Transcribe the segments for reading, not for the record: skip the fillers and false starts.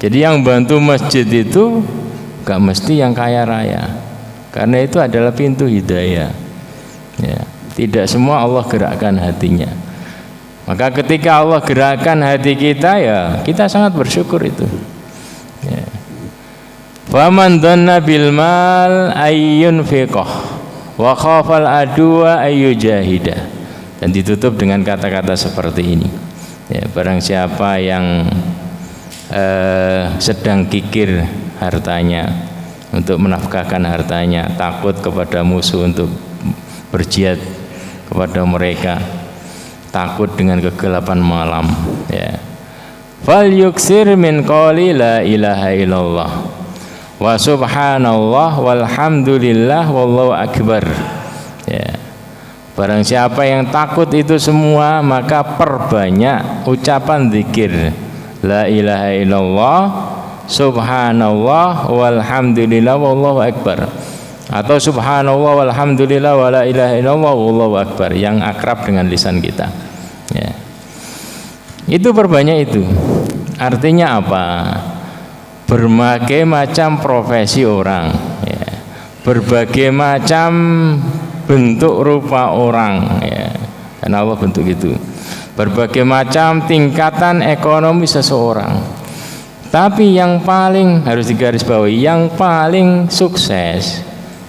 Jadi yang bantu masjid itu gak mesti yang kaya raya, karena itu adalah pintu hidayah ya. Tidak semua Allah gerakkan hatinya. Maka ketika Allah gerakkan hati kita, ya kita sangat bersyukur itu ya. Faman dhanna bil mal ayyun fiqh wa khafal adwa ayyujahida. Dan ditutup dengan kata-kata seperti ini ya, barang siapa yang sedang kikir hartanya untuk menafkahkan hartanya, takut kepada musuh untuk berjihad kepada mereka, takut dengan kegelapan malam ya, fal yuksir min qawli la ilaha illallah wa subhanallah walhamdulillah wallahu akbar ya. Barang siapa yang takut itu semua, maka perbanyak ucapan zikir la ilaha illallah, subhanallah walhamdulillah wallahu akbar, atau subhanallah walhamdulillah wala ilaha illallah wallahu akbar, yang akrab dengan lisan kita ya. Itu perbanyak itu. Artinya apa? Berbagai macam profesi orang ya, berbagai macam bentuk rupa orang ya, karena Allah bentuk itu, berbagai macam tingkatan ekonomi seseorang. Tapi yang paling harus digarisbawahi, yang paling sukses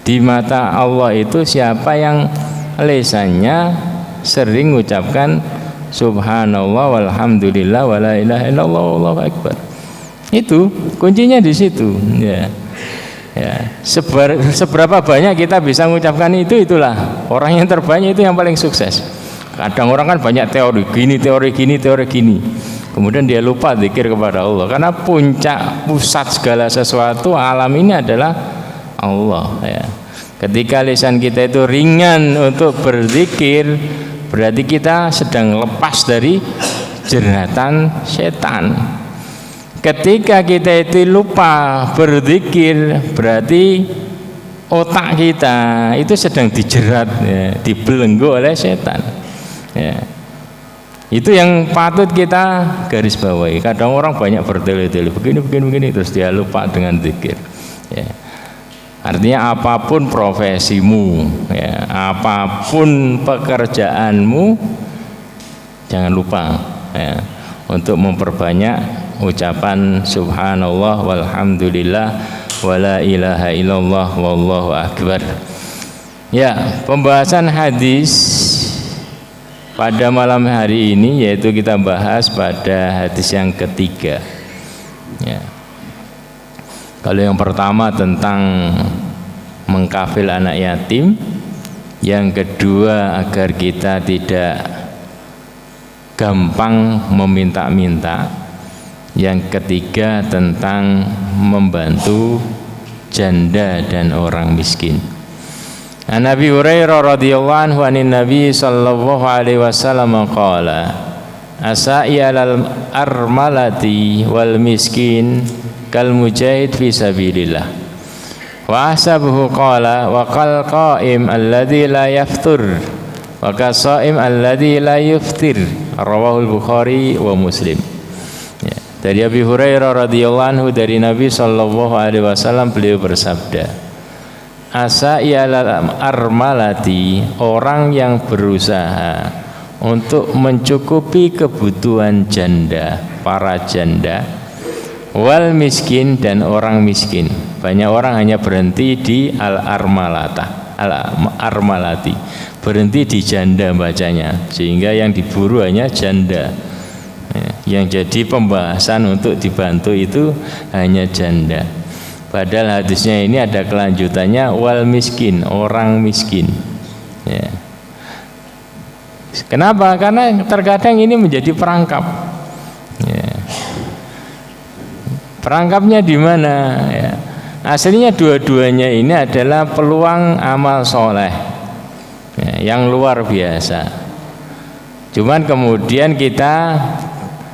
di mata Allah itu siapa yang lisannya sering mengucapkan subhanallah walhamdulillah wala ilaha illallah wallahu akbar. Itu kuncinya di situ ya. Ya, seberapa banyak kita bisa mengucapkan itu, itulah orang yang terbanyak, itu yang paling sukses. Kadang orang kan banyak teori gini, teori gini, teori gini, kemudian dia lupa zikir kepada Allah, karena puncak pusat segala sesuatu alam ini adalah Allah ya. Ketika lisan kita itu ringan untuk berzikir, berarti kita sedang lepas dari jeratan setan. Ketika kita itu lupa berzikir, berarti otak kita itu sedang dijerat ya, dibelenggu oleh setan ya. Itu yang patut kita garis bawahi. Kadang orang banyak bertele-tele begini terus dia lupa dengan zikir ya. Artinya apapun profesimu ya, apapun pekerjaanmu, jangan lupa ya, untuk memperbanyak ucapan subhanallah walhamdulillah wala ilaha illallah wallahu akbar ya. Pembahasan hadis pada malam hari ini yaitu kita bahas pada hadis yang ketiga ya. Kalau yang pertama tentang mengkafil anak yatim, yang kedua agar kita tidak gampang meminta-minta, yang ketiga tentang membantu janda dan orang miskin. An Abi Hurairah radhiyallahu anhu anin Nabi sallallahu alaihi wasallam qala asai alal armalati wal miskin kal mujahid fi sabilillah wa ahsabuhu qala wa qal qaim alladhi la yaftur wa qasaim alladhi la yuftir, rawahul Bukhari wa Muslim. Dari Abi Hurairah radhiyallahu anhu dari Nabi sallallahu alaihi wasallam, beliau bersabda, asai alal armalati, orang yang berusaha untuk mencukupi kebutuhan janda, para janda, wal miskin, dan orang miskin. Banyak orang hanya berhenti di al-armalati, berhenti di janda bacanya, sehingga yang diburu hanya janda. Yang jadi pembahasan untuk dibantu itu hanya janda. Padahal hadisnya ini ada kelanjutannya, wal miskin, orang miskin ya. Kenapa? Karena terkadang ini menjadi perangkap ya. Perangkapnya di mana ya? Aslinya dua-duanya ini adalah peluang amal soleh ya, yang luar biasa. Cuman kemudian kita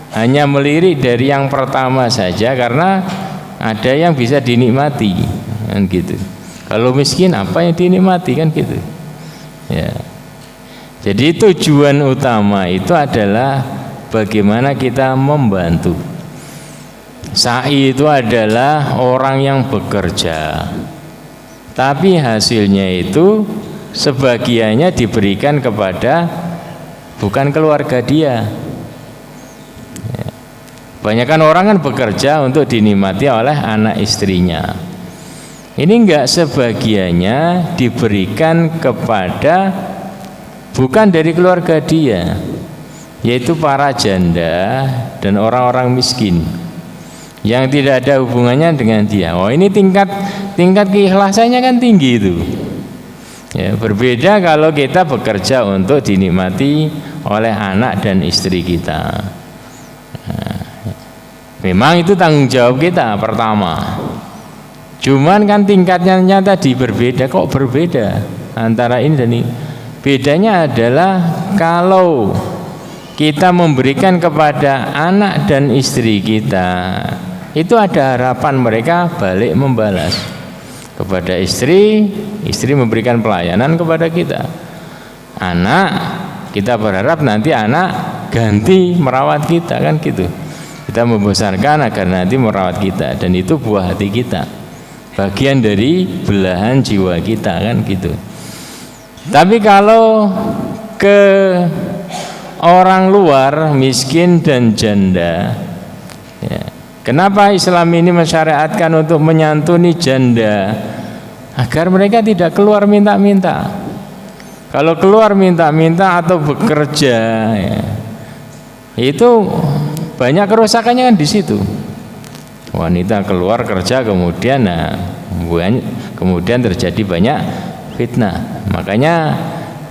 hanya melirik dari yang pertama saja karena ada yang bisa dinikmati kan gitu. Kalau miskin apa yang dinikmati kan gitu ya. Jadi tujuan utama itu adalah bagaimana kita membantu. Sa'i itu adalah orang yang bekerja, tapi hasilnya itu sebagiannya diberikan kepada bukan keluarga dia. Banyakan orang kan bekerja untuk dinikmati oleh anak istrinya. Ini enggak, sebagiannya diberikan kepada bukan dari keluarga dia, yaitu para janda dan orang-orang miskin yang tidak ada hubungannya dengan dia. Oh, ini tingkat keikhlasannya kan tinggi itu. Ya, berbeda kalau kita bekerja untuk dinikmati oleh anak dan istri kita. Nah, memang itu tanggung jawab kita pertama. Cuman kan tingkatnya tadi berbeda. Kok berbeda antara ini dan ini? Bedanya adalah kalau kita memberikan kepada anak dan istri kita, itu ada harapan mereka balik membalas kepada istri memberikan pelayanan kepada kita. Anak, kita berharap nanti anak ganti merawat kita, kan gitu. Kita membesarkan agar nanti merawat kita, dan itu buah hati kita, bagian dari belahan jiwa kita, kan gitu. Tapi kalau ke orang luar miskin dan janda, ya, kenapa Islam ini mensyariatkan untuk menyantuni janda agar mereka tidak keluar minta-minta? Kalau keluar minta-minta atau bekerja, ya, itu banyak kerusakannya kan di situ. Wanita keluar kerja kemudian terjadi banyak fitnah. Makanya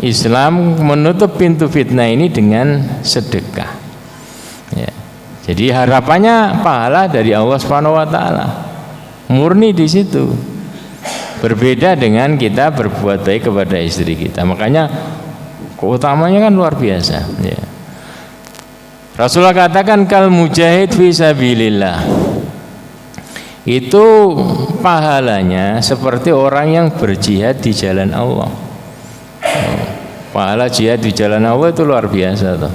Islam menutup pintu fitnah ini dengan sedekah. Ya. Jadi harapannya pahala dari Allah Subhanahu wa taala. Murni di situ. Berbeda dengan kita berbuat baik kepada istri kita. Makanya keutamanya kan luar biasa, ya. Rasulullah katakan kal mujahid fi sabilillah. Itu pahalanya seperti orang yang berjihad di jalan Allah. Pahala jihad di jalan Allah itu luar biasa tuh.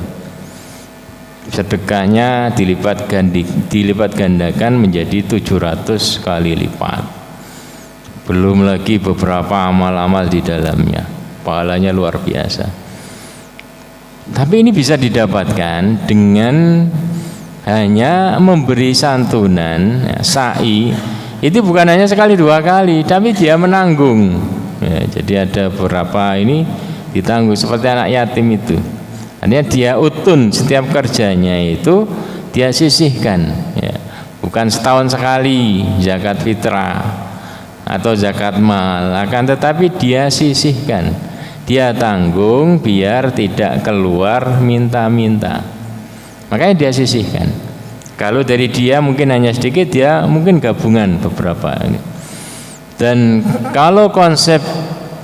Sedekahnya dilipat gandakan menjadi 700 kali lipat. Belum lagi beberapa amal-amal di dalamnya. Pahalanya luar biasa. Tapi ini bisa didapatkan dengan hanya memberi santunan, ya, sa'i. Itu bukan hanya sekali dua kali, tapi dia menanggung. Ya, jadi ada beberapa ini ditanggung seperti anak yatim itu. Artinya dia utun, setiap kerjanya itu dia sisihkan, ya. Bukan setahun sekali zakat fitrah atau zakat mal, akan tetapi dia sisihkan, dia tanggung biar tidak keluar minta-minta. Makanya dia sisihkan. Kalau dari dia mungkin hanya sedikit, dia mungkin gabungan beberapa. Dan kalau konsep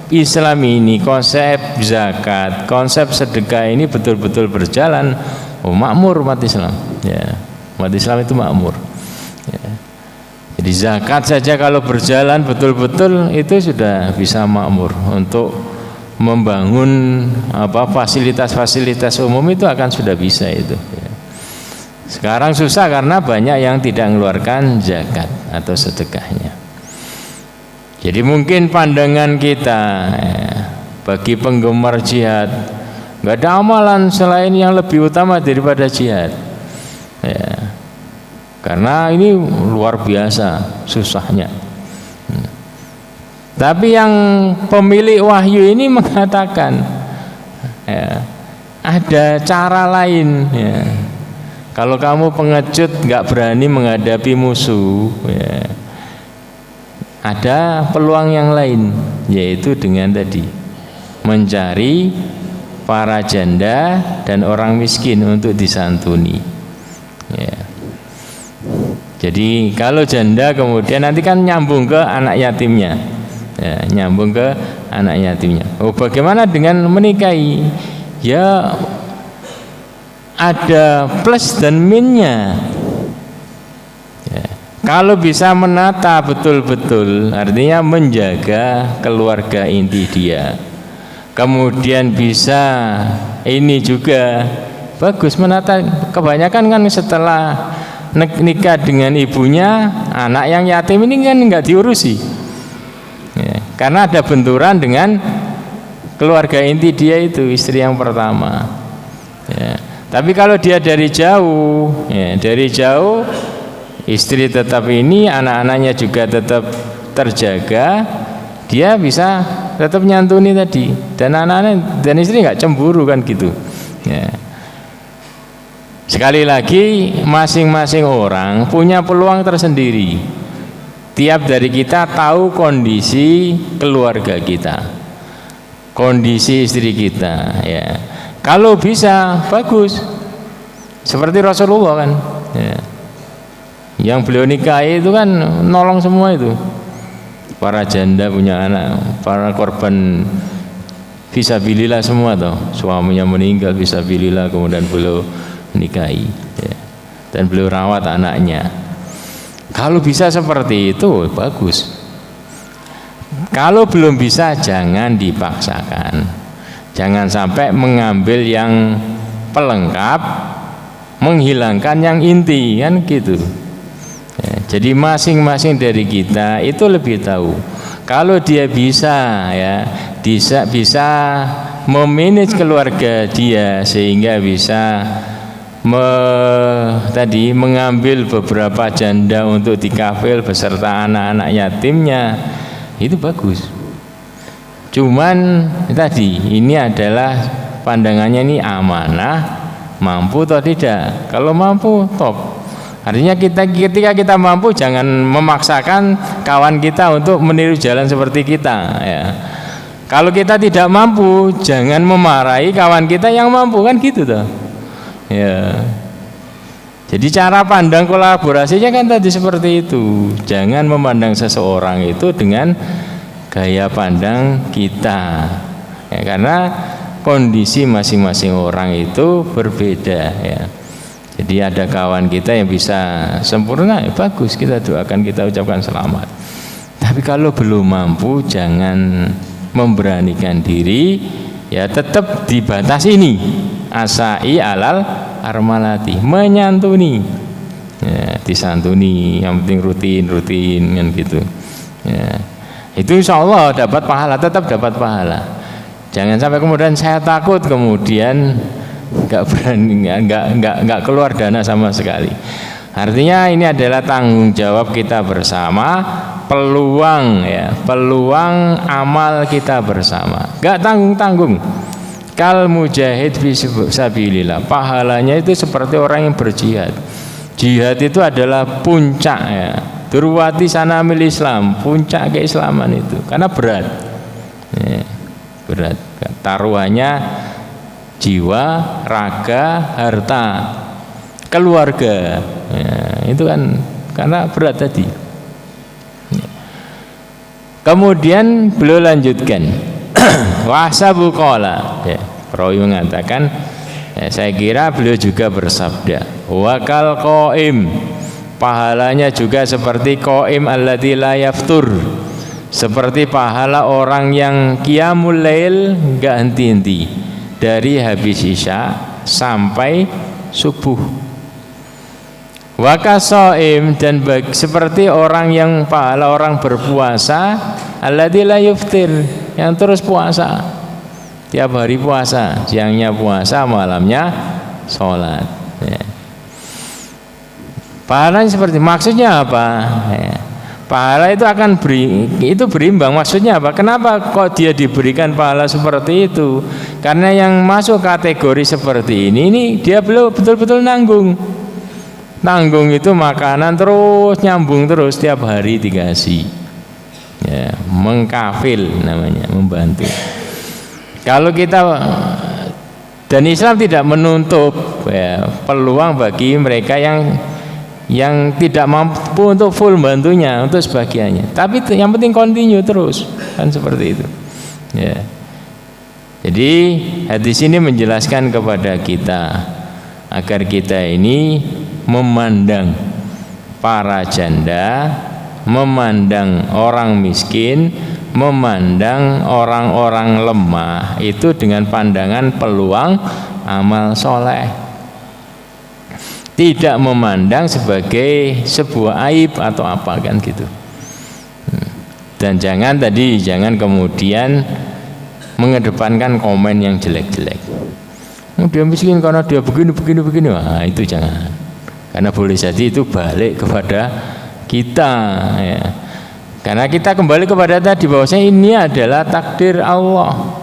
Islam ini, konsep zakat, konsep sedekah ini betul-betul berjalan, makmur umat Islam. Ya, umat Islam itu makmur. Ya. Jadi zakat saja kalau berjalan betul-betul itu sudah bisa makmur. Untuk membangun fasilitas-fasilitas umum itu akan sudah bisa itu. Ya. Sekarang susah karena banyak yang tidak mengeluarkan zakat atau sedekahnya. Jadi mungkin pandangan kita, bagi penggemar jihad, nggak ada amalan selain yang lebih utama daripada jihad, ya. Karena ini luar biasa susahnya. Tapi yang pemilik wahyu ini mengatakan, ya, ada cara lain, ya. Kalau kamu pengecut nggak berani menghadapi musuh, ya, ada peluang yang lain, yaitu dengan tadi mencari para janda dan orang miskin untuk disantuni. Ya. Jadi kalau janda kemudian nanti kan nyambung ke anak yatimnya, ya, nyambung ke anak yatimnya. Oh, bagaimana dengan menikahi? Ya, ada plus dan minnya. Ya. Kalau bisa menata betul-betul, artinya menjaga keluarga inti dia. Kemudian bisa ini juga bagus menata. Kebanyakan kan setelah nikah dengan ibunya, anak yang yatim ini kan nggak diurusi, ya, karena ada benturan dengan keluarga inti dia itu, istri yang pertama, ya. Tapi kalau dia dari jauh, ya, dari jauh, istri tetap ini, anak-anaknya juga tetap terjaga, dia bisa tetap nyantuni tadi, dan anak-anak dan istri nggak cemburu kan gitu, ya. Sekali lagi, masing-masing orang punya peluang tersendiri. Tiap dari kita tahu kondisi keluarga kita, kondisi istri kita, ya. Kalau bisa bagus, seperti Rasulullah kan, ya. Yang beliau nikahi itu kan nolong semua itu, para janda punya anak, para korban fisabilillah semua toh, suaminya meninggal fisabilillah, kemudian beliau nikahi, ya, dan beliau rawat anaknya. Kalau bisa seperti itu bagus. Kalau belum bisa jangan dipaksakan, jangan sampai mengambil yang pelengkap, menghilangkan yang inti, kan gitu, ya. Jadi masing-masing dari kita itu lebih tahu. Kalau dia bisa, ya, bisa memanage keluarga dia sehingga bisa mengambil beberapa janda untuk dikafil beserta anak-anak yatimnya, itu bagus. Cuman tadi ini adalah pandangannya, ini amanah, mampu atau tidak. Kalau mampu top. Artinya ketika kita mampu, jangan memaksakan kawan kita untuk meniru jalan seperti kita, ya. Kalau kita tidak mampu, jangan memarahi kawan kita yang mampu, kan gitu toh. Ya, jadi cara pandang kolaborasinya kan tadi seperti itu. Jangan memandang seseorang itu dengan gaya pandang kita, ya, karena kondisi masing-masing orang itu berbeda, ya. Jadi ada kawan kita yang bisa sempurna, ya bagus, kita doakan, kita ucapkan selamat. Tapi kalau belum mampu, jangan memberanikan diri, ya, tetap dibatasi ini. Asai alal armalati, menyantuni, ya, disantuni, yang penting rutin kan gitu, ya. Itu insya Allah dapat pahala, tetap dapat pahala. Jangan sampai kemudian saya takut, kemudian nggak berani, nggak keluar dana sama sekali. Artinya ini adalah tanggung jawab kita bersama, peluang, ya, peluang amal kita bersama, nggak tanggung-tanggung. Kal mujahid fisabilillah, pahalanya itu seperti orang yang berjihad. Jihad itu adalah puncak, ya, durwati sanamil Islam, puncak keislaman itu, karena berat, ya, berat. Taruhannya jiwa, raga, harta, keluarga, ya, itu kan karena berat tadi. Kemudian beliau lanjutkan. Wasabu qala, ya, perawi mengatakan, ya, saya kira beliau juga bersabda, wakal qaim, pahalanya juga seperti qaim alladzi la yaftur, seperti pahala orang yang qiyamul lail enggak henti-henti dari habis isya sampai subuh. Wakasoim, dan seperti orang yang pahala orang berpuasa alladzi la yuftir, yang terus puasa, tiap hari puasa, siangnya puasa, malamnya sholat, ya. Pahalanya seperti, maksudnya apa, ya, pahala itu akan berimbang. Maksudnya apa? Kenapa kok dia diberikan pahala seperti itu? Karena yang masuk kategori seperti ini dia belum betul-betul nanggung itu makanan terus nyambung terus, tiap hari dikasih, ya, mengkafil namanya, membantu. Kalau kita, dan Islam tidak menutup, ya, peluang bagi mereka yang tidak mampu untuk full bantunya, untuk sebagiannya, tapi yang penting continue terus, kan seperti itu, ya. Jadi hadis ini menjelaskan kepada kita agar kita ini memandang para janda, memandang orang miskin, memandang orang-orang lemah itu dengan pandangan peluang amal soleh. tidak memandang sebagai sebuah aib atau apa kan gitu. Dan jangan kemudian mengedepankan komen yang jelek-jelek. Dia miskin karena dia begini. Nah, itu jangan. Karena boleh jadi itu balik kepada kita ya. Karena kita kembali kepada tadi bahwasanya ini adalah takdir Allah.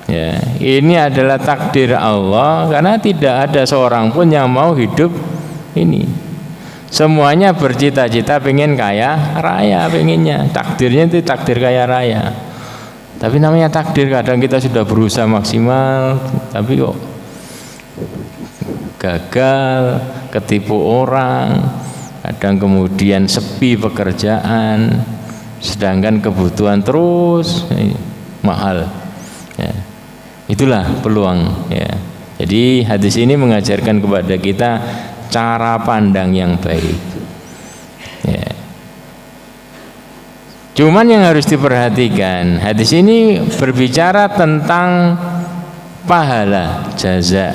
Ya, ini adalah takdir Allah karena tidak ada seorang pun yang mau hidup ini. Semuanya bercita-cita pengen kaya raya, pengennya. Takdirnya itu takdir kaya raya. Tapi namanya takdir, kadang kita sudah berusaha maksimal tapi kok gagal, ketipu orang, kadang kemudian sepi pekerjaan, sedangkan kebutuhan terus mahal ya. Itulah peluang ya. Jadi hadis ini mengajarkan kepada kita cara pandang yang baik ya. Cuman yang harus diperhatikan, hadis ini berbicara tentang pahala, jaza,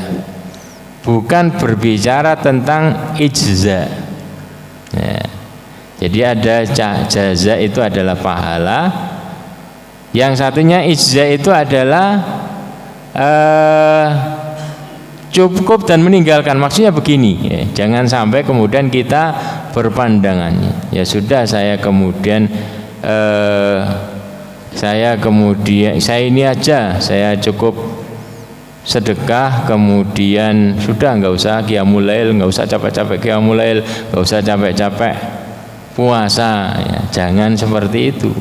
bukan berbicara tentang ijza ya. Jadi ada jaza itu adalah pahala, yang satunya ijza itu adalah cukup dan meninggalkan. Maksudnya begini ya, jangan sampai kemudian kita berpandangan ya sudah saya ini aja, saya cukup sedekah, kemudian sudah nggak usah qiyamul lail, nggak usah capek-capek qiyamul lail, nggak usah capek-capek puasa ya. Jangan seperti itu.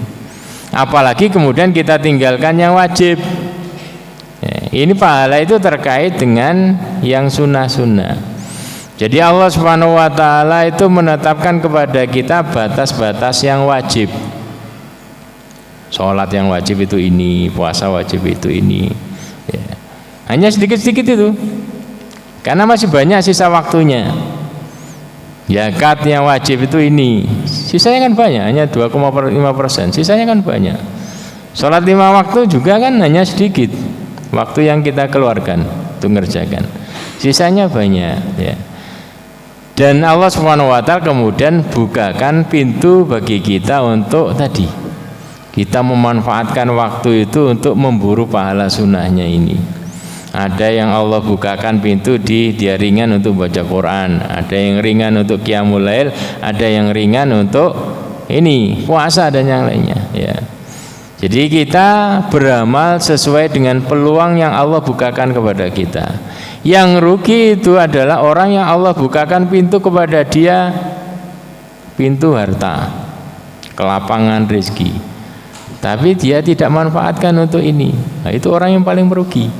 Apalagi kemudian kita tinggalkan yang wajib ya. Ini pahala itu terkait dengan yang sunnah-sunnah. Jadi Allah Subhanahu wa ta'ala itu menetapkan kepada kita batas-batas yang wajib. Sholat yang wajib itu ini, puasa wajib itu ini ya. Hanya sedikit-sedikit itu karena masih banyak sisa waktunya. Zakat yang wajib itu ini, sisanya kan banyak, hanya 2,5%, sisanya kan banyak. Sholat 5 waktu juga kan hanya sedikit waktu yang kita keluarkan untuk mengerjakan, sisanya banyak ya. Dan Allah Subhanahu wa ta'ala kemudian bukakan pintu bagi kita untuk tadi kita memanfaatkan waktu itu untuk memburu pahala sunnahnya ini. Ada yang Allah bukakan pintu dia ringan untuk baca Quran, ada yang ringan untuk qiyamul lail, ada yang ringan untuk ini puasa dan yang lainnya ya. Jadi kita beramal sesuai dengan peluang yang Allah bukakan kepada kita. Yang rugi itu adalah orang yang Allah bukakan pintu kepada dia, pintu harta, kelapangan rezeki, tapi dia tidak manfaatkan untuk ini. Nah, itu orang yang paling merugi.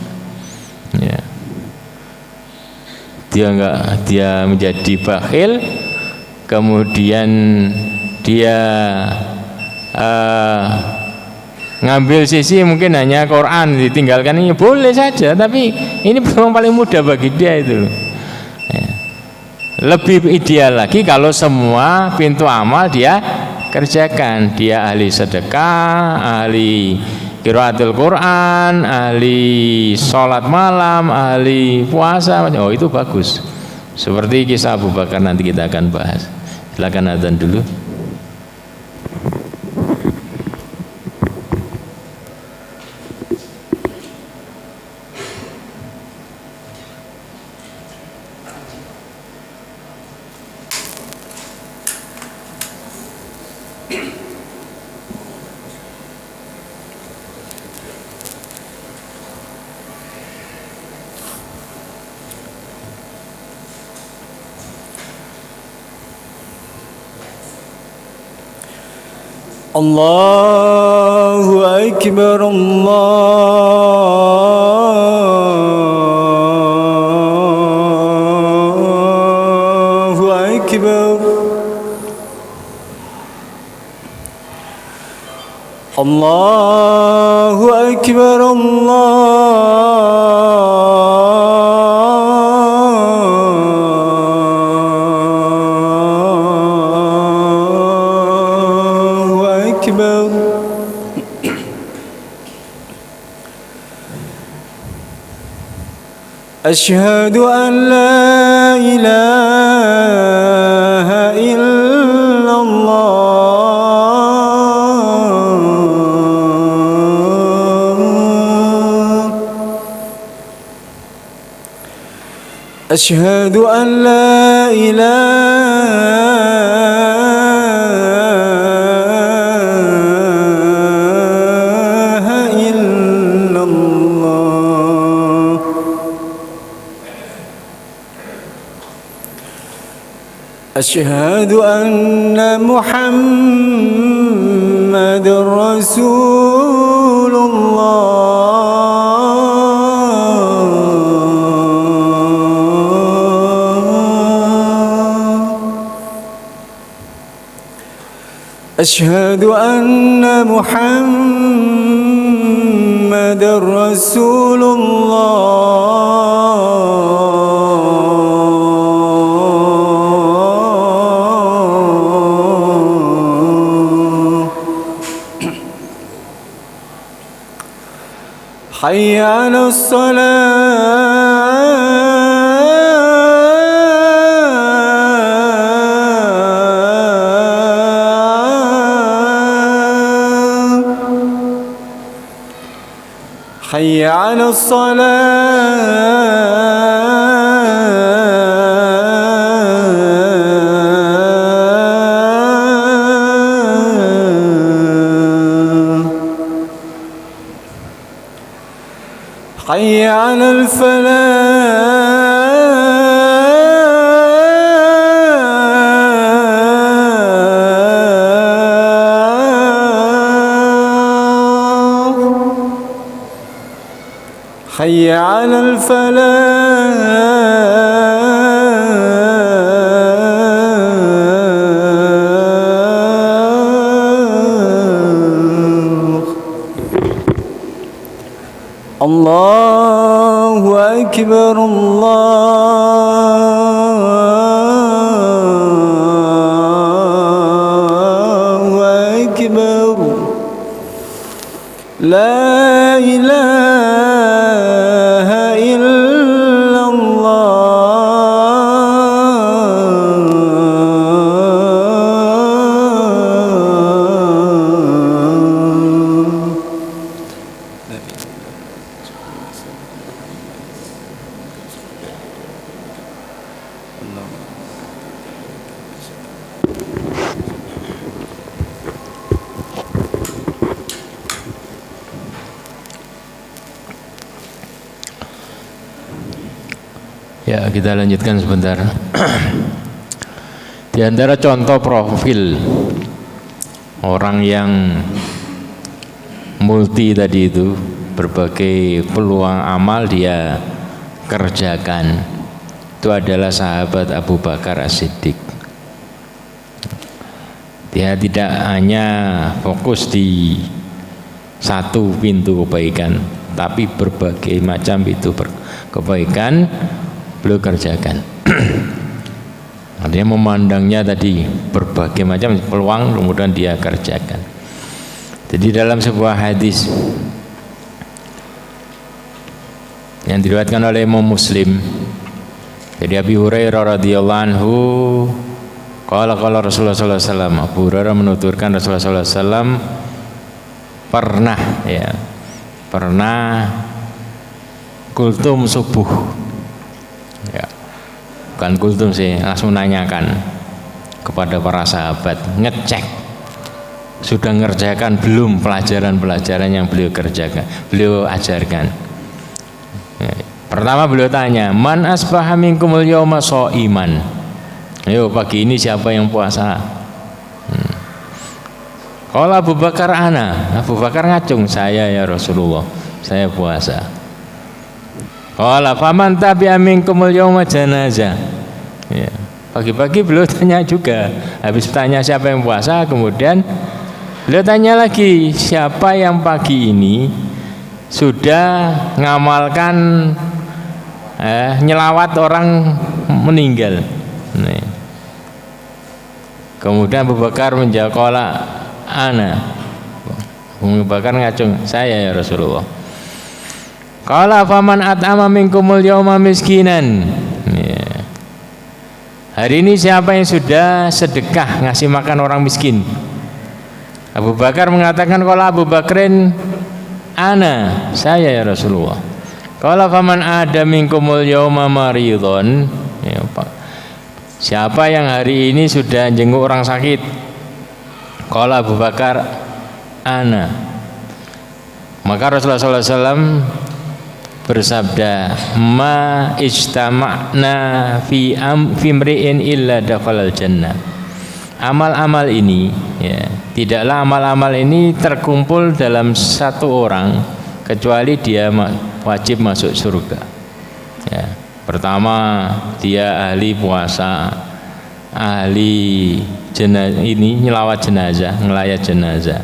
Ya. Dia menjadi bakhil, kemudian dia ngambil sisi mungkin hanya Quran ditinggalkan, ini boleh saja, tapi ini memang paling mudah bagi dia itu. Ya. Lebih ideal lagi kalau semua pintu amal dia kerjakan. Dia ahli sedekah, ahli qiraatul Quran, ahli sholat malam, ahli puasa. Oh itu bagus. Seperti kisah Abu Bakar nanti kita akan bahas. Silakan adzan dulu. Allahu Akbar, Allahu Akbar, Allahu Akbar, أشهد أن لا إله إلا الله أشهد أن لا إله إلا الله أشهد أن محمد رسول الله أشهد أن محمد رسول الله حي على الصلاة حي على الصلاة حي على الفلاح حي على الفلاح الله أكبر الله أكبر لا إله إلا الله Ya, kita lanjutkan sebentar. Di antara contoh profil orang yang multi tadi itu, berbagai peluang amal dia kerjakan, itu adalah sahabat Abu Bakar As-Siddiq. Dia tidak hanya fokus di satu pintu kebaikan, tapi berbagai macam pintu kebaikan beliau kerjakan. Dia memandangnya tadi berbagai macam peluang, kemudian dia kerjakan. Jadi dalam sebuah hadis yang diriwayatkan oleh Imam Muslim dari Abi Hurairah radhiyallahu anhu, qala Rasulullah sallallahu alaihi wasallam, Abu Hurairah menuturkan Rasulullah sallallahu alaihi wasallam pernah kultum subuh. Ya, bukan kultum sih, langsung nanyakan kepada para sahabat, ngecek sudah ngerjakan belum pelajaran-pelajaran yang beliau kerjakan, beliau ajarkan. Ya, pertama beliau tanya, man asbaha minkumul yawma shaiman. Ayo pagi ini siapa yang puasa? Kalau Abu Bakar Abu Bakar ngacung, saya ya Rasulullah, saya puasa. Qala faman tabi'a minkumul yawma janazah. Ya, pagi-pagi beliau tanya juga. Habis tanya siapa yang puasa, kemudian beliau tanya lagi, siapa yang pagi ini sudah ngamalkan nyelawat orang meninggal. Nih. Kemudian Abu Bakar menjawab, qala ana. Abu Bakar ngacung, saya ya Rasulullah. Qala faman at'ama minkumul yawma miskinan. Ya. Hari ini siapa yang sudah sedekah ngasih makan orang miskin? Abu Bakar mengatakan, kalau Abu Bakrin ana, saya ya Rasulullah. Kalau faman ada minkumul yauma maridun, ya, Pak. Siapa yang hari ini sudah jenguk orang sakit? Kalau Abu Bakar ana. Maka Rasulullah SAW bersabda, ma ijtama'na fi mri'in illa dakhalal jannah. Amal-amal ini, ya, tidaklah amal-amal ini terkumpul dalam satu orang kecuali dia wajib masuk surga. Ya, pertama dia ahli puasa, ahli ini nyelawat jenazah, ngelayat jenazah,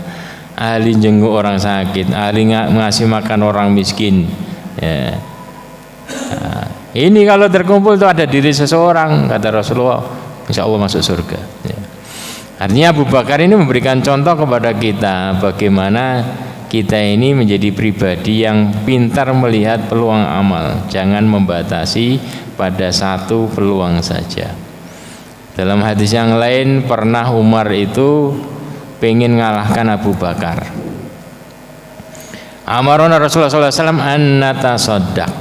ahli jenguk orang sakit, ahli ngasih makan orang miskin. Ya. Nah, ini kalau terkumpul itu ada diri seseorang, kata Rasulullah, insya Allah masuk surga. Ya. Artinya Abu Bakar ini memberikan contoh kepada kita bagaimana kita ini menjadi pribadi yang pintar melihat peluang amal, jangan membatasi pada satu peluang saja. Dalam hadis yang lain pernah Umar itu pengen ngalahkan Abu Bakar. Amarona Rasulullah SAW an natasaddaq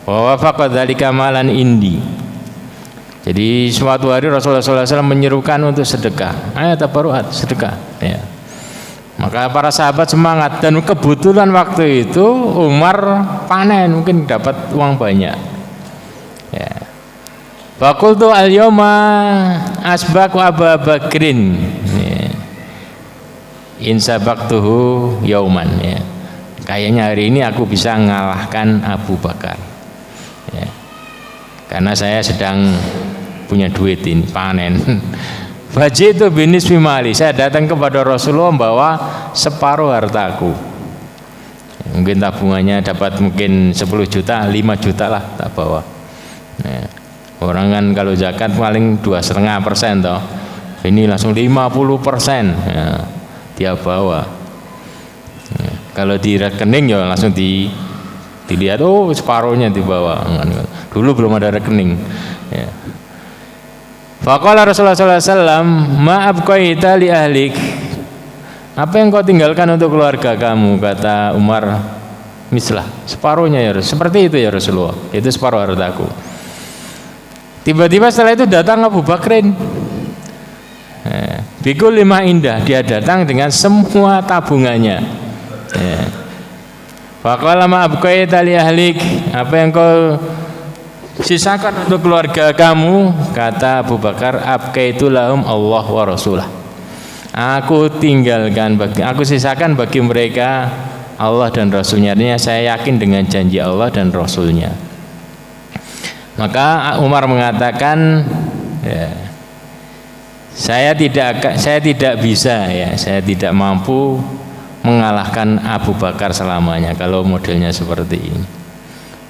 wa wafaqa dzalika malan indi. Jadi suatu hari Rasulullah SAW menyerukan untuk sedekah. Ayo tabarruat, sedekah. Ya. Maka para sahabat semangat, dan kebetulan waktu itu Umar panen, mungkin dapat uang banyak. Ya. Faqultu al-yawma asbaqu Abu Bakrin. Ya. In sabaqtuhu yauman. Ya. Kayaknya hari ini aku bisa mengalahkan Abu Bakar. Ya. Karena saya sedang punya duit ini, panen. Fajitu binisfi mali, saya datang kepada Rasulullah membawa separuh hartaku. Mungkin tabungannya dapat mungkin 10 juta, 5 juta lah tak bawa. Nah, orang kan kalau zakat paling 2,5% toh. Ini langsung 50%. Ya, dia bawa. Ya, kalau di rekening ya langsung dilihat, oh separuhnya dibawa. Dulu belum ada rekening. Ya. Faqala Rasulullah SAW, ma abqaita li ahlik. Apa yang kau tinggalkan untuk keluarga kamu? Kata Umar, mislah, separuhnya ya Rasul. Seperti itu ya Rasulullah, itu separuh hartaku. Tiba-tiba setelah itu datang Abu Bakrin. Bikul 5 indah, dia datang dengan semua tabungannya. Faqala ma abqaita li ahlik. Apa yang kau sisakan untuk keluarga kamu? Kata Abu Bakar, abqaitu lahum Allah wa rasulah. Aku tinggalkan aku sisakan bagi mereka Allah dan Rasulnya. Artinya saya yakin dengan janji Allah dan Rasulnya. Maka Umar mengatakan, ya, saya tidak bisa, ya, saya tidak mampu mengalahkan Abu Bakar selamanya kalau modelnya seperti ini.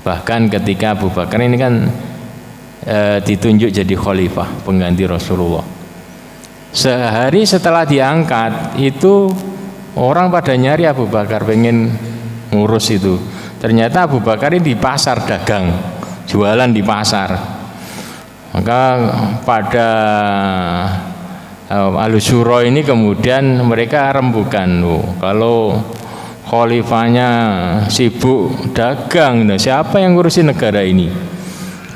Bahkan ketika Abu Bakar ini kan ditunjuk jadi khalifah, pengganti Rasulullah. Sehari setelah diangkat itu orang pada nyari Abu Bakar, pengen ngurus itu. Ternyata Abu Bakar ini di pasar dagang, jualan di pasar. Maka pada Al-Syura ini kemudian mereka rembukan, kalau khalifahnya sibuk dagang, nah siapa yang ngurusin negara ini?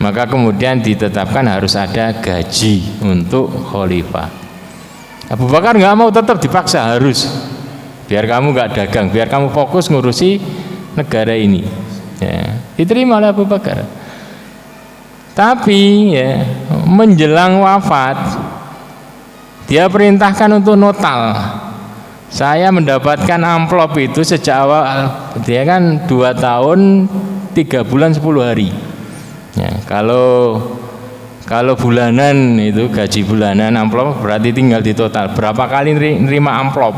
Maka kemudian ditetapkan harus ada gaji untuk khalifah. Abu Bakar nggak mau, tetap dipaksa harus. Biar kamu nggak dagang, biar kamu fokus ngurusi negara ini. Ya, diterima oleh Abu Bakar. Tapi ya, menjelang wafat dia perintahkan untuk notal. Saya mendapatkan amplop itu sejak awal, dia kan 2 tahun 3 bulan 10 hari. Ya, kalau bulanan itu gaji bulanan amplop berarti tinggal di total berapa kali nerima amplop.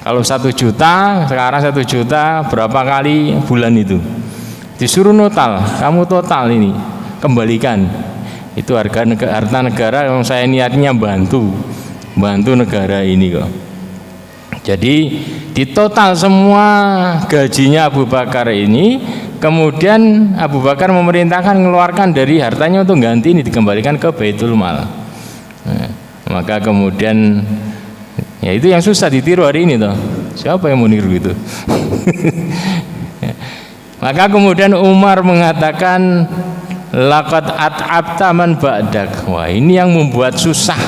Kalau 1 juta, sekarang 1 juta berapa kali bulan itu? Disuruh notal, kamu total ini kembalikan. Itu harta negara yang saya niatnya bantu negara ini kok. Jadi di total semua gajinya Abu Bakar ini Kemudian Abu Bakar memerintahkan mengeluarkan dari hartanya untuk ganti ini dikembalikan ke Baitul Mal. Maka kemudian ya itu yang susah ditiru hari ini toh. Siapa yang mau niru itu? Maka kemudian Umar mengatakan laqad at'abta man ba'dak. Wah, ini yang membuat susah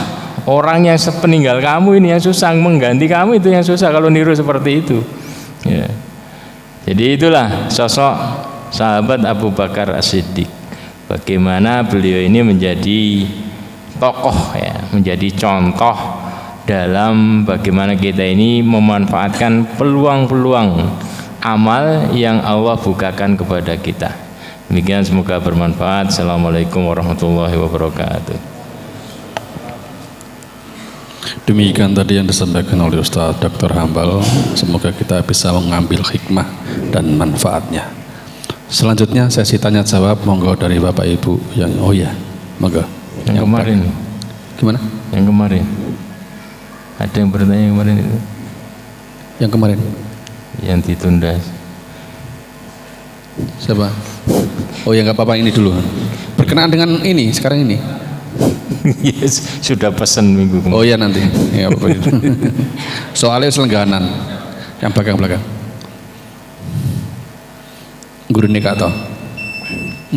orang yang sepeninggal kamu, ini yang susah mengganti kamu, itu yang susah kalau niru seperti itu. Ya. Jadi itulah sosok sahabat Abu Bakar As-Siddiq. Bagaimana beliau ini menjadi tokoh ya, menjadi contoh dalam bagaimana kita ini memanfaatkan peluang-peluang amal yang Allah bukakan kepada kita. Demikian, semoga bermanfaat. Assalamualaikum warahmatullahi wabarakatuh. Demikian tadi yang disampaikan oleh Ustaz Dr. Hambal. Semoga kita bisa mengambil hikmah dan manfaatnya. Selanjutnya sesi tanya jawab, monggo dari Bapak Ibu yang monggo. Yang kemarin. Gimana? Yang kemarin. Ada yang bertanya kemarin itu. Yang kemarin. Yang ditunda. Siapa? Oh ya, nggak apa-apa, ini dulu. Berkenaan dengan ini sekarang ini. Yes, sudah pesan minggu kemarin. Oh ya, nanti. Ya, soalnya selengganan. Yang belakang-belakang. Gurune Kak To.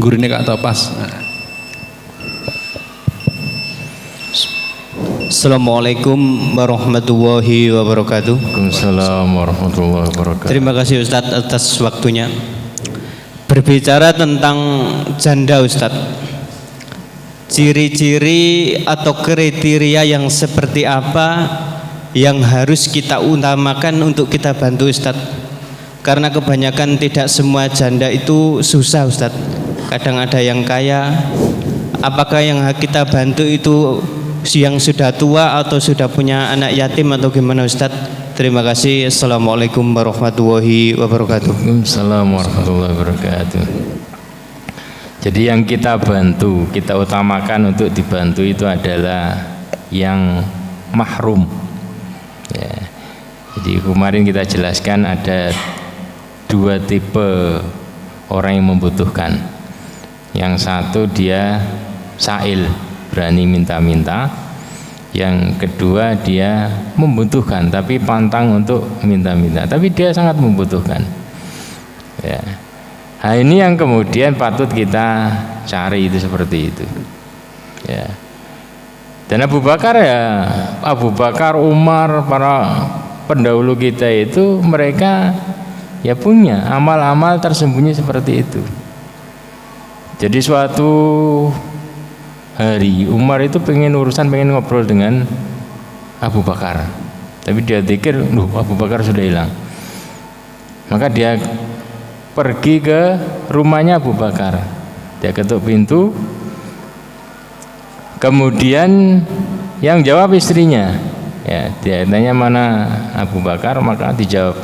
Gurune Kak To pas. Assalamualaikum warahmatullahi wabarakatuh. Waalaikumsalam warahmatullahi wabarakatuh. Terima kasih Ustadz atas waktunya. Berbicara tentang janda Ustadz, ciri-ciri atau kriteria yang seperti apa yang harus kita utamakan untuk kita bantu Ustadz? Karena kebanyakan tidak semua janda itu susah Ustadz. Kadang ada yang kaya. Apakah yang kita bantu itu yang sudah tua atau sudah punya anak yatim atau gimana Ustadz? Terima kasih. Assalamualaikum warahmatullahi wabarakatuh. Waalaikumsalam warahmatullahi wabarakatuh. Jadi yang kita bantu, kita utamakan untuk dibantu itu adalah yang mahrum. Ya. Jadi kemarin kita jelaskan ada dua tipe orang yang membutuhkan. Yang satu dia sa'il, berani minta-minta. Yang kedua dia membutuhkan tapi pantang untuk minta-minta, tapi dia sangat membutuhkan. Ya. Nah, ini yang kemudian patut kita cari itu seperti itu. Ya. Dan Abu Bakar Abu Bakar, Umar, para pendahulu kita itu mereka ya punya amal-amal tersembunyi seperti itu. Jadi suatu hari Umar itu pengen ngobrol dengan Abu Bakar, tapi dia pikir Abu Bakar sudah hilang. Maka dia pergi ke rumahnya Abu Bakar, dia ketuk pintu, kemudian yang jawab istrinya. Ya, dia tanya mana Abu Bakar, maka dijawab,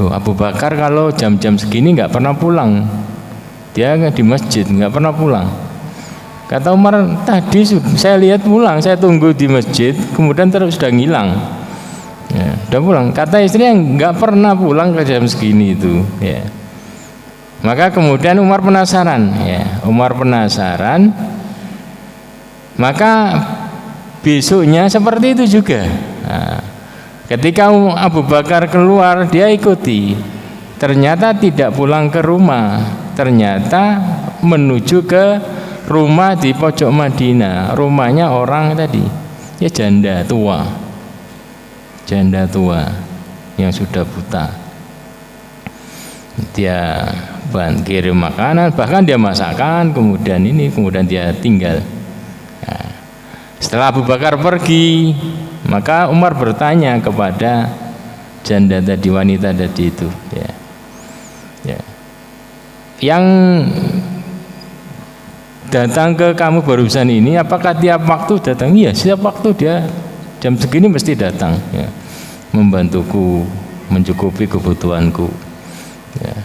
Abu Bakar kalau jam-jam segini nggak pernah pulang, dia di masjid nggak pernah pulang. Kata Umar, tadi saya lihat pulang, saya tunggu di masjid, kemudian terus sudah ngilang. Ya, sudah pulang. Kata istrinya nggak pernah pulang ke jam segini itu. Ya. Maka kemudian Umar penasaran. Ya, Umar penasaran. Maka besoknya seperti itu juga. Nah, ketika Abu Bakar keluar, dia ikuti. Ternyata tidak pulang ke rumah, ternyata menuju ke rumah di pojok Madinah, rumahnya orang tadi, ya janda tua yang sudah buta. Dia kirim makanan, bahkan dia masakkan, kemudian dia tinggal. Nah, setelah Abu Bakar pergi, maka Umar bertanya kepada janda tadi, wanita tadi itu, ya. Yang datang ke kamu barusan ini, apakah tiap waktu datang? Iya, setiap waktu dia jam segini mesti datang, ya, membantuku mencukupi kebutuhanku. Ya.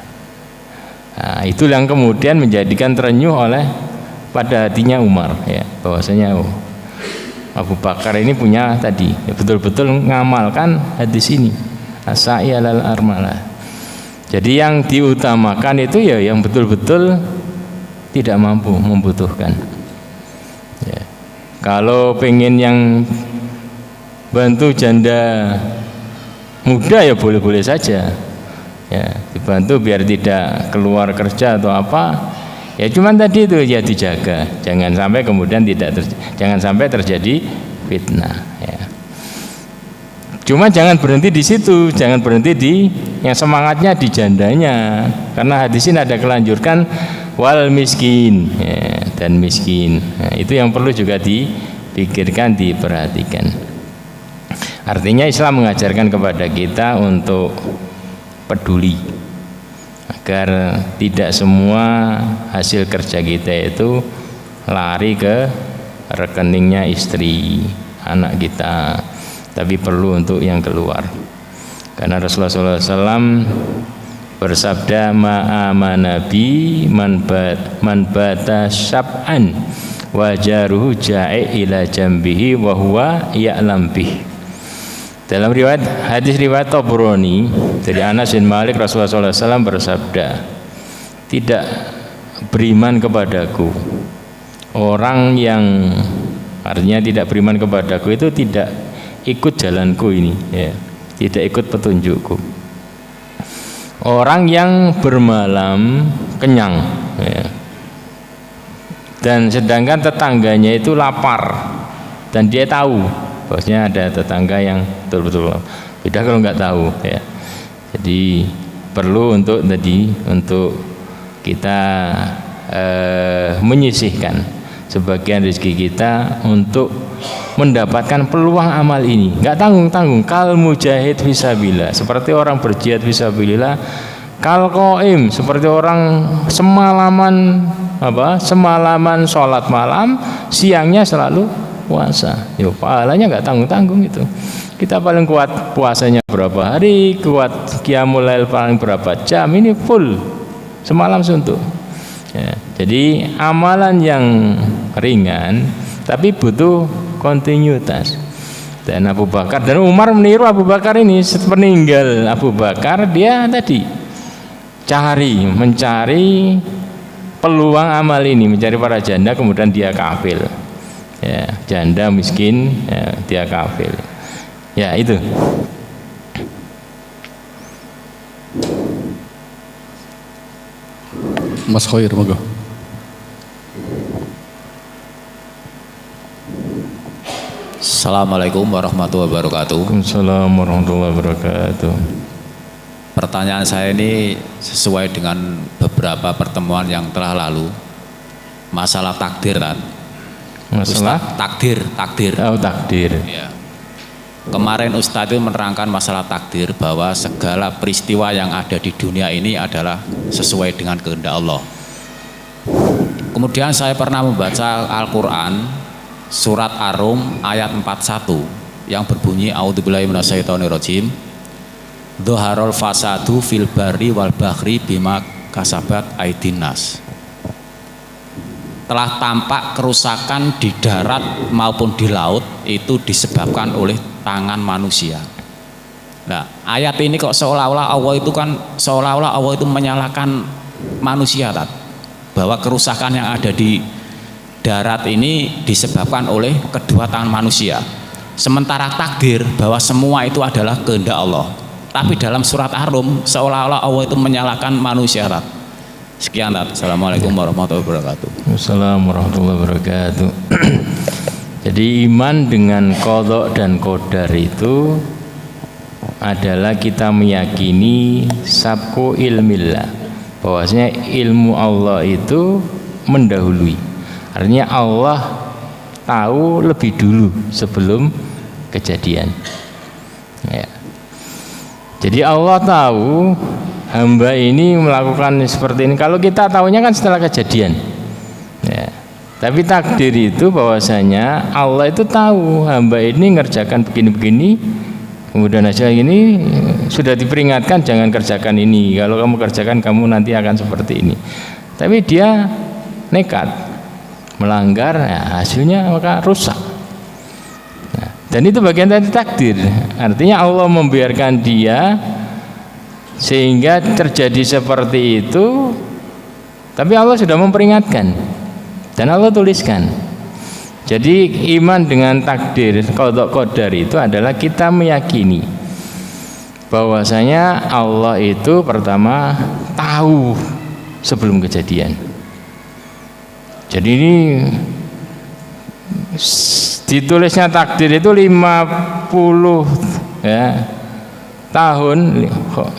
Nah, itu yang kemudian menjadikan terenyuh oleh pada hatinya Umar, ya, bahwasanya Abu Bakar ini punya tadi, ya, betul-betul ngamalkan hadis ini, as-sa'i alal armalah. Jadi yang diutamakan itu ya yang betul-betul tidak mampu, membutuhkan. Ya. Kalau pengen yang bantu janda muda ya boleh-boleh saja. Ya, dibantu biar tidak keluar kerja atau apa. Ya cuman tadi itu ya dijaga, jangan sampai kemudian jangan sampai terjadi fitnah. Ya. Cuma jangan berhenti di situ, jangan berhenti di yang semangatnya di jandanya, karena hadis ini ada kelanjurkan wal miskin, ya, dan miskin. Nah, itu yang perlu juga dipikirkan, diperhatikan. Artinya Islam mengajarkan kepada kita untuk peduli agar tidak semua hasil kerja kita itu lari ke rekeningnya istri, anak kita, tapi perlu untuk yang keluar. Karena Rasulullah SAW bersabda ma'amana bi man bata syab'an wajaruhu ja'i ila jambihi wa huwa ya'lam bih. Dalam hadis riwayat Tabrani dari Anas bin Malik, Rasulullah SAW bersabda, tidak beriman kepadaku orang yang, artinya tidak beriman kepadaku itu tidak ikut jalanku ini, ya, tidak ikut petunjukku. Orang yang bermalam kenyang, ya, dan sedangkan tetangganya itu lapar dan dia tahu bahwasanya ada tetangga yang betul-betul beda kalau nggak tahu, ya. Jadi perlu untuk kita menyisihkan sebagian rezeki kita untuk mendapatkan peluang amal ini. Nggak tanggung-tanggung. Kal mujahid fisabilillah, seperti orang berjihad fisabilillah. Kal qaim, seperti orang semalaman sholat malam, siangnya selalu puasa. Yo, pahalanya nggak tanggung-tanggung itu. Kita paling kuat puasanya berapa hari, kuat qiyamul lail paling berapa jam, ini full semalam suntuk. Ya, jadi amalan yang ringan tapi butuh kontinuitas. Dan Abu Bakar dan Umar meniru Abu Bakar ini. Sepeninggal Abu Bakar, dia tadi mencari peluang amal ini, mencari para janda, kemudian dia kafil. Ya, janda miskin, ya, dia kafil. Ya, itu. Mas Khair, monggo. Assalamualaikum warahmatullahi wabarakatuh. Waalaikumsalam warahmatullahi wabarakatuh. Pertanyaan saya ini sesuai dengan beberapa pertemuan yang telah lalu. Masalah takdir, kan? Masalah takdir. Oh, takdir. Ya. Kemarin Ustadz itu menerangkan masalah takdir, bahwa segala peristiwa yang ada di dunia ini adalah sesuai dengan kehendak Allah. Kemudian saya pernah membaca Al-Quran surat Ar-Rum ayat 41 yang berbunyi a'udzubillahi minasyaitonirrajim. Dzaharul fasadu fil barri wal bahri bima kasabat aydin nas. Telah tampak kerusakan di darat maupun di laut itu disebabkan oleh tangan manusia. Nah, ayat ini kok seolah-olah Allah itu menyalahkan manusia, bahwa kerusakan yang ada di darat ini disebabkan oleh kedua tangan manusia. Sementara takdir bahwa semua itu adalah kehendak Allah. Tapi dalam surat Ar-Rum seolah-olah Allah itu menyalahkan manusia. Sekian, Assalamualaikum warahmatullahi wabarakatuh. Wassalamualaikum warahmatullahi wabarakatuh. Jadi iman dengan qadha dan qadar itu adalah kita meyakini sabqu ilmillah, bahwasanya ilmu Allah itu mendahului. Artinya Allah tahu lebih dulu sebelum kejadian. Ya. Jadi Allah tahu hamba ini melakukan seperti ini. Kalau kita tahunya kan setelah kejadian, ya. Tapi takdir itu bahwasanya Allah itu tahu hamba ini ngerjakan begini-begini, kemudian aja ini sudah diperingatkan jangan kerjakan ini. Kalau kamu kerjakan kamu nanti akan seperti ini. Tapi dia nekat melanggar, ya, hasilnya maka rusak. Nah, dan itu bagian dari takdir. Artinya Allah membiarkan dia sehingga terjadi seperti itu. Tapi Allah sudah memperingatkan dan Allah tuliskan. Jadi iman dengan takdir qada qadar itu adalah kita meyakini bahwasanya Allah itu pertama tahu sebelum kejadian. Jadi ini ditulisnya takdir itu 50 ya, tahun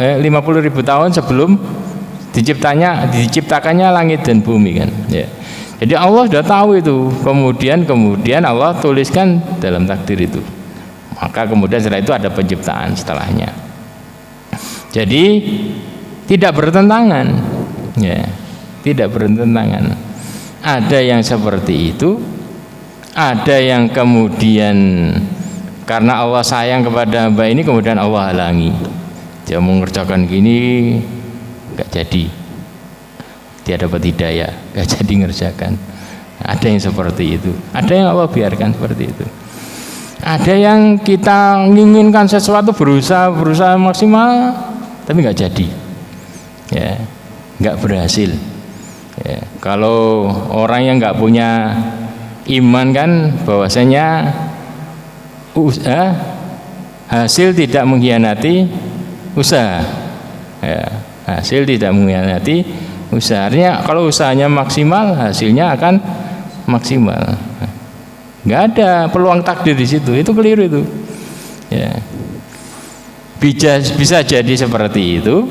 50.000 tahun sebelum diciptakannya langit dan bumi kan ya. Jadi Allah sudah tahu itu, kemudian Allah tuliskan dalam takdir itu, maka kemudian setelah itu ada penciptaan setelahnya. Jadi tidak bertentangan ya, tidak bertentangan. Ada yang seperti itu, ada yang kemudian karena Allah sayang kepada hamba ini kemudian Allah halangi, dia mengerjakan gini nggak jadi, dia dapat hidayah nggak jadi ngerjakan. Ada yang seperti itu, ada yang Allah biarkan seperti itu. Ada yang kita menginginkan sesuatu, berusaha maksimal tapi nggak jadi ya, nggak berhasil ya. Kalau orang yang nggak punya iman kan bahwasanya hasil tidak mengkhianati usaha ya, hasil tidak mengkhianati usaha. Artinya kalau usahanya maksimal hasilnya akan maksimal, nggak ada peluang takdir di situ, itu keliru itu ya. Bisa jadi seperti itu,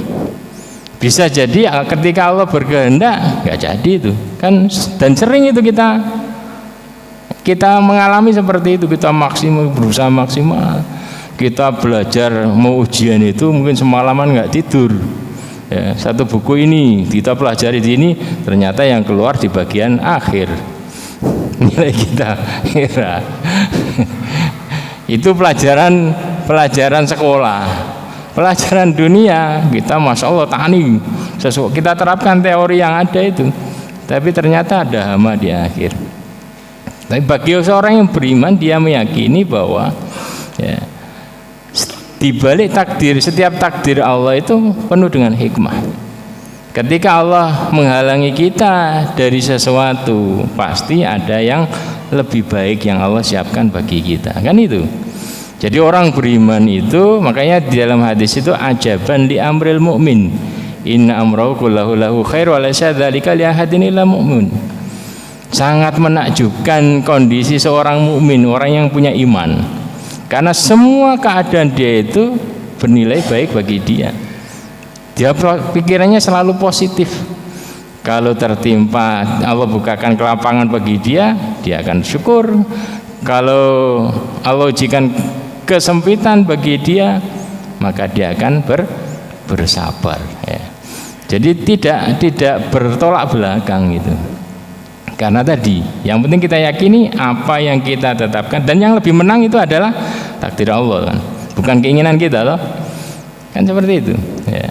bisa jadi ketika Allah berkehendak nggak jadi itu kan, dan sering itu kita mengalami seperti itu. Kita berusaha maksimal, kita belajar mau ujian itu mungkin semalaman nggak tidur ya, satu buku ini kita pelajari di sini, ternyata yang keluar di bagian akhir nilai kita kira itu pelajaran sekolah. Pelajaran dunia kita masya Allah tani, kita terapkan teori yang ada itu, tapi ternyata ada hama di akhir. Tapi bagi seorang yang beriman, dia meyakini bahwa ya, di balik takdir, setiap takdir Allah itu penuh dengan hikmah. Ketika Allah menghalangi kita dari sesuatu, pasti ada yang lebih baik yang Allah siapkan bagi kita, kan itu. Jadi orang beriman itu, makanya di dalam hadis itu ajaban li amril mu'min, inna amrahu kullahu lahu khair wa laysa dzalika li ahadin illa mu'min. Sangat menakjubkan kondisi seorang mukmin, orang yang punya iman, karena semua keadaan dia itu bernilai baik bagi dia. Dia pikirannya selalu positif. Kalau tertimpa Allah bukakan kelapangan bagi dia, dia akan syukur. Kalau Allah ujikan kesempitan bagi dia, maka dia akan bersabar ya. Jadi tidak bertolak belakang itu. Karena tadi yang penting kita yakini apa yang kita tetapkan, dan yang lebih menang itu adalah takdir Allah kan, bukan keinginan kita loh. Kan seperti itu ya.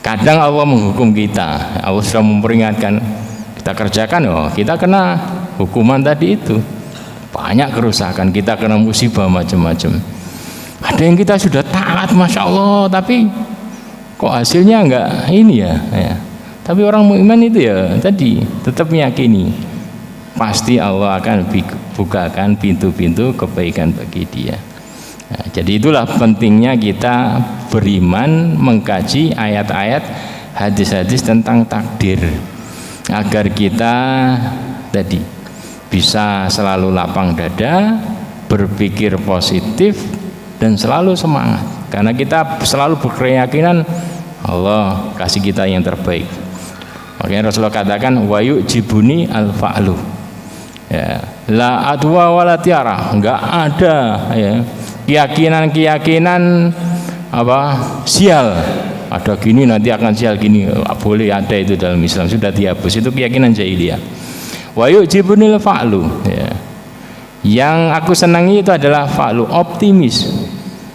Kadang Allah menghukum kita, Allah sudah memperingatkan, kita kerjakan, kita kena hukuman tadi itu, banyak kerusakan, kita kena musibah macam-macam. Ada yang kita sudah taat masya Allah, tapi kok hasilnya enggak ini ya. Tapi orang beriman itu ya tadi tetap meyakini pasti Allah akan bukakan pintu-pintu kebaikan bagi dia. Nah, jadi itulah pentingnya kita beriman, mengkaji ayat-ayat, hadis-hadis tentang takdir, agar kita tadi bisa selalu lapang dada, berpikir positif, dan selalu semangat. Karena kita selalu berkeyakinan Allah kasih kita yang terbaik. Makanya Rasulullah katakan wa yu'jibuni al-fa'lu ya, la adwa wala tiara, enggak ada ya keyakinan apa sial, ada gini nanti akan sial gini, boleh ada itu dalam Islam, sudah dihapus, itu keyakinan jahiliyah. Wa yu'jibuni al-fa'lu ya, yang aku senangi itu adalah fa'lu, optimis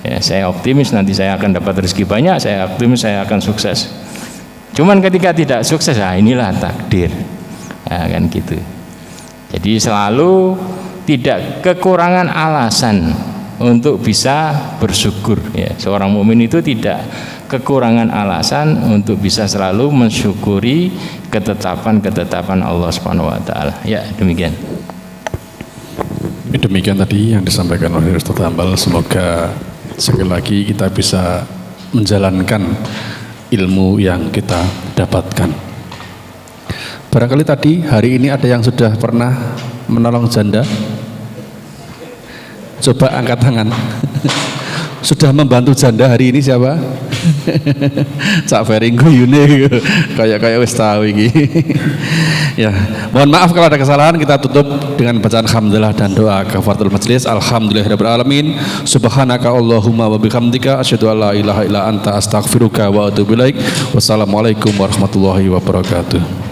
ya, saya optimis nanti saya akan dapat rezeki banyak, saya optimis saya akan sukses. Cuman ketika tidak sukses, inilah takdir ya, kan gitu. Jadi selalu tidak kekurangan alasan untuk bisa bersyukur ya. Seorang mukmin itu tidak kekurangan alasan untuk bisa selalu mensyukuri ketetapan-ketetapan Allah Subhanahu wa taala. Ya, demikian. Demikian tadi yang disampaikan oleh Ustaz Hambal. Semoga sekali lagi kita bisa menjalankan ilmu yang kita dapatkan. Barangkali tadi hari ini ada yang sudah pernah menolong janda. Coba angkat tangan. Sudah membantu janda hari ini siapa? Cak Fering guyune kayak wis tahu iki. Ya, mohon maaf kalau ada kesalahan. Kita tutup dengan bacaan hamdalah dan doa kafaratul majelis. Alhamdulillahirabbil alamin. Subhanaka Allahumma wa bihamdika asyhadu an la ilaha illa anta astaghfiruka wa atubu ilaik. Wassalamualaikum warahmatullahi wabarakatuh.